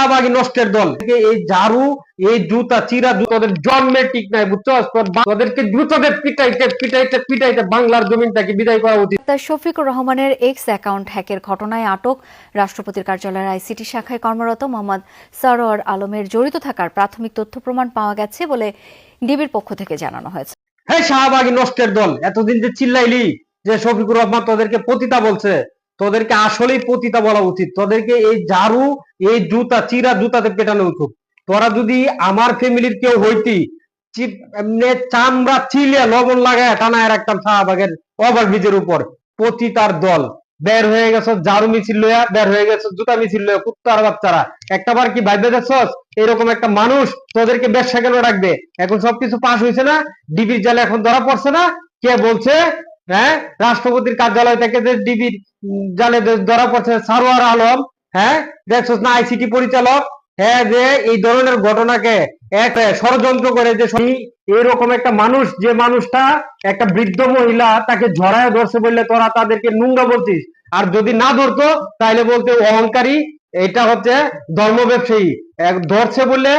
শাহবাগী নষ্টের দল। এই ঝাড়ু, এই জুতা, চিরা জুতাদের জন্মের ঠিক নাই, বুঝছো? তোদেরকে জুতাদের পিটাইতে পিটাইতে পিটাইতে বাংলার জমিনটাকে বিদায় করা উচিত। শফিকুর রহমানের এক্স অ্যাকাউন্ট হ্যাকের ঘটনায় আটক রাষ্ট্রপতির কার্যালয়ের আইসিটি শাখায় কর্মরত মোহাম্মদ সরোয়ার আলমের জড়িত থাকার প্রাথমিক তথ্য প্রমাণ পাওয়া গেছে বলে ডিবির পক্ষ থেকে জানানো হয়েছে। হ্যাঁ, শাহবাগী নষ্টের দল, এতদিন যে চিল্লাইলি যে শফিকুর রহমান তোদেরকে পতিতা বলছে, তোদেরকে আসলেই পতিতা বলা উচিত। তোদেরকে এই ঝাড়ু, এই জুতা, চিরা জুতাতে পেটানো উচিত। তোরা যদি আমার ফ্যামিলির কেউ হইতি, এমনি চামড়া চিলিয়া লবণ লাগায় টানায় রাখতাম শাহবাগের ওভারব্রিজের উপর। পতিতার দল, বের হয়ে গেছ ঝাড়ু মিছিল লইয়া, বের হয়ে গেছ জুতা মিছিল লইয়া, কুত্তার বাচ্চারা। একটাবার কি ভাইবে দেখছস এরকম একটা মানুষ তোদেরকে ব্যবসা কেন রাখবে? এখন সবকিছু পাশ হয়েছে না, ডিবির জালে এখন ধরা পড়ছে না। কে বলছে? হ্যাঁ, রাষ্ট্রপতির কার্যালয় থেকে যে ডিবির জালে ধরা পড়ছে সারোয়ার আলম। হ্যাঁ, দেখছস না আইসিটি পরিচালক। হ্যাঁ, যে এই ধরনের ঘটনাকে এক ষড়যন্ত্র করে, যে এরকম একটা মানুষ, যে মানুষটা একটা বৃদ্ধ মহিলা তাকে ঝড়ায় ধরছে বললে তোরা তাদেরকে নোংরা বলছিস। আর যদি না ধরতো তাহলে বলতে অহংকারী, এটা হচ্ছে ধর্ম ব্যবসায়ী। ধরছে বললে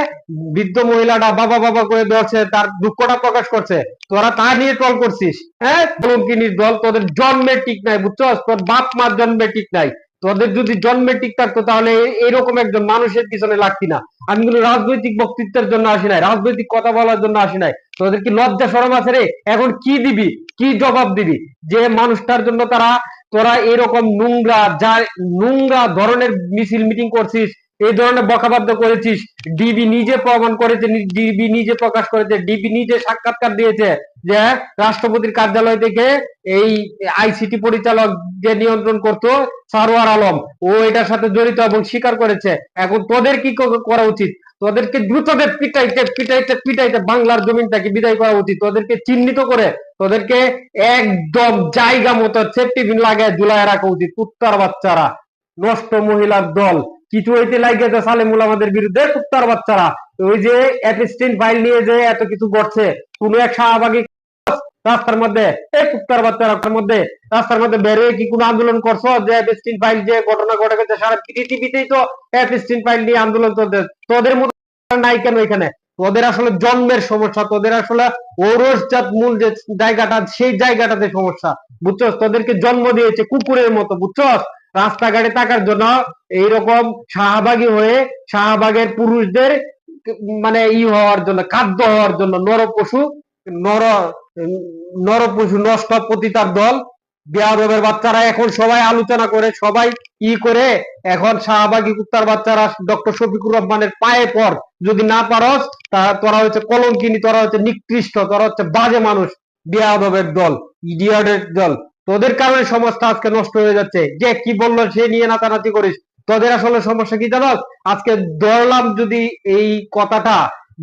বৃদ্ধ মহিলাটা বাবা বাবা করে ধরছে, তার দুঃখটা প্রকাশ করছে, তোরা তা নিয়ে ট্রল করছিস। হ্যাঁ, কলঙ্কিনীর দল, তোদের জন্মের ঠিক নাই, বুঝছো? তোর বাপ মার জন্মের ঠিক নাই। তোদের যদি জন্মে ঠিক থাকতো তাহলে এরকম একজন মানুষের পিছনে লাগতি না। আমি কোনো রাজনৈতিক বক্তৃত্বের জন্য আসি নাই, রাজনৈতিক কথা বলার জন্য আসি নাই। তোদের কি লজ্জা শরম আছে রে? এখন কি দিবি, কি জবাব দিবি যে মানুষটার জন্য তোরা এরকম নোংরা ধরনের মিছিল মিটিং করছিস, এই ধরনের বকাবাদ্য করেছিস? ডিবি নিজে প্রমাণ করেছে, ডিবি নিজে প্রকাশ করেছে, ডিবি নিজে সাক্ষাৎকার দিয়েছে যে রাষ্ট্রপতির কার্যালয় থেকে এই আইসিটি পরিচালক যে নিয়ন্ত্রণ করতো সারোয়ার আলম, ও এটার সাথে জড়িত এবং স্বীকার করেছে। এখন তোদের কি করা উচিত? তোদেরকে দ্রুতদের পিটাইতে পিটাইতে পিটাইতে বাংলার জমিনটাকে বিদায় করা উচিত। তোদেরকে চিহ্নিত করে তোদেরকে একদম জায়গা মতো সেফটি পিন লাগায় ঝুলায় রাখা উচিত। কুত্তার বাচ্চারা, নষ্ট মহিলার দল, কিছু হইতে লাগিয়েছে সালেমুল আমাদের বিরুদ্ধে। কুত্তার বাচ্চারা, ওই যে অ্যাপস্টিন ফাইল নিয়ে যে এত কিছু করছে, কোন এক শাহবাগী রাস্তার মধ্যে, এই কুত্তার বাচ্চার মধ্যে রাস্তার মধ্যে বেরোয় কি কোনো আন্দোলন করছো? যে অ্যাপস্টিন ফাইল যে ঘটনা ঘটে গেছে, সারা পৃথিবীতেই তো অ্যাপস্টিন ফাইল নিয়ে আন্দোলন চলছে। তোদের মতো নাই কেন এখানে? তোদের আসলে জন্মের সমস্যা, তোদের আসলে ঔরসজাত মূল যে জায়গাটা, সেই জায়গাটাতে সমস্যা, বুঝছো? তোদেরকে জন্ম দিয়েছে কুকুরের মতো, বুঝছো? রাস্তাঘাটে থাকার জন্য এইরকম শাহবাগী হয়ে শাহবাগের পুরুষদের মানে হওয়ার জন্য, খাদ্য হওয়ার জন্য, নরপশু নষ্ট পতিতার দল, বেয়াদবের বাচ্চারা। এখন সবাই আলোচনা করে, সবাই করে, এখন শাহবাগী কুত্তার বাচ্চারা ডক্টর শফিকুর রহমানের পায়ে পর, যদি না পারস তোরা হচ্ছে কলঙ্কিনী, তোরা হচ্ছে নিকৃষ্ট, তোরা হচ্ছে বাজে মানুষ, বেয়াদবের দল, ইডিয়টের দল। তোদের কারণে সমাজটা আজকে নষ্ট হয়ে যাচ্ছে। যে কি বললো সে নিয়ে নাচানাচি করিস। তোদের আসলে সমস্যা কি জানো? আজকে ধরলাম যদি এই কথাটা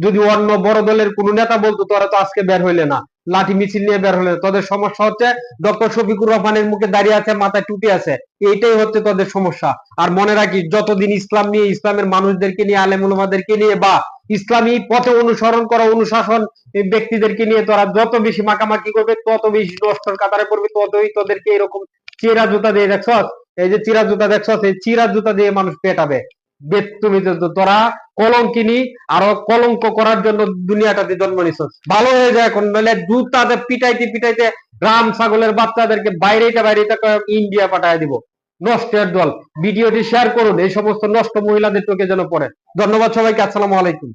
যদি অন্য বড় দলের কোন নেতা বলতো, তোরা তো আজকে বের হইলে না, লাঠি মিছিল নিয়ে বের হলে। তোদের সমস্যা হচ্ছে ডক্টর শফিকুর রহমানের মুখে দাঁড়িয়ে আছে, মাথায় টুপি আছে, এইটাই হচ্ছে তোদের সমস্যা। আর মনে রাখিস, যতদিন ইসলাম নিয়ে, ইসলামের মানুষদেরকে নিয়ে, আলেম উলামাদেরকে নিয়ে বা ইসলামী পথে অনুসরণ করা অনুশাসন ব্যক্তিদেরকে নিয়ে তোরা যত বেশি মাখামাখি করবে, তত বেশি নষ্টর কাতারে পড়বে, ততই তোদেরকে এরকম চিরা জুতা দিয়ে দেখছস, এই যে চিরা জুতা দেখছস, এই চিরা জুতা দিয়ে মানুষ পেটাবে। তুমি তোরা কলঙ্কিনী, আরো কলঙ্ক করার জন্য দুনিয়াটাতে জন্ম নিছস। ভালো হয়ে যায় এখন, নইলে জুতাতে পিটাইতে পিটাইতে রাম ছাগলের বাচ্চাদেরকে বাইরে ইন্ডিয়া পাঠায় দিব। নষ্টের দল। ভিডিওটি শেয়ার করুন, এই সমস্ত নষ্ট মহিলাদের চোখে যেন পড়ে। ধন্যবাদ সবাইকে। আসসালামু আলাইকুম।